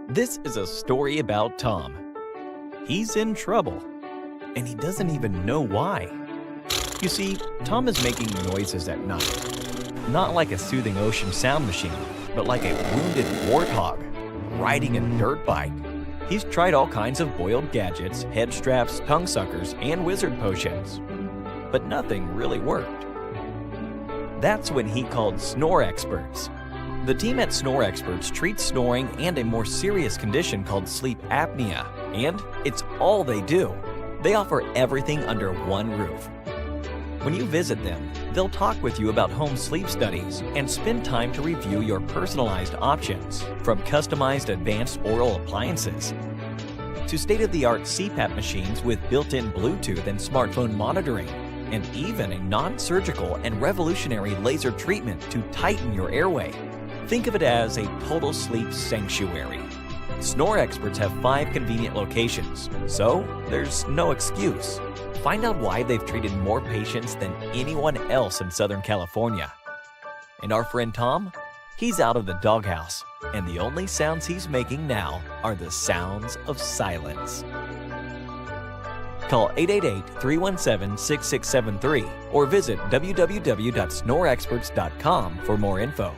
This is a story about Tom. He's in trouble, and he doesn't even know why. You see, Tom is making noises at night. Not like a soothing ocean sound machine, but like a wounded warthog riding a dirt bike. He's tried all kinds of boiled gadgets, head straps, tongue suckers, and wizard potions, but nothing really worked. That's when he called Snore Experts. The team at Snore Experts treats snoring and a more serious condition called sleep apnea, and it's all they do. They offer everything under one roof. When you visit them, they'll talk with you about home sleep studies and spend time to review your personalized options, from customized advanced oral appliances to state-of-the-art CPAP machines with built-in Bluetooth and smartphone monitoring, and even a non-surgical and revolutionary laser treatment to tighten your airway. Think of it as a total sleep sanctuary. Snore Experts have 5 convenient locations, so there's no excuse. Find out why they've treated more patients than anyone else in Southern California. And our friend Tom? He's out of the doghouse, and the only sounds he's making now are the sounds of silence. Call 888-317-6673 or visit www.snoreexperts.com for more info.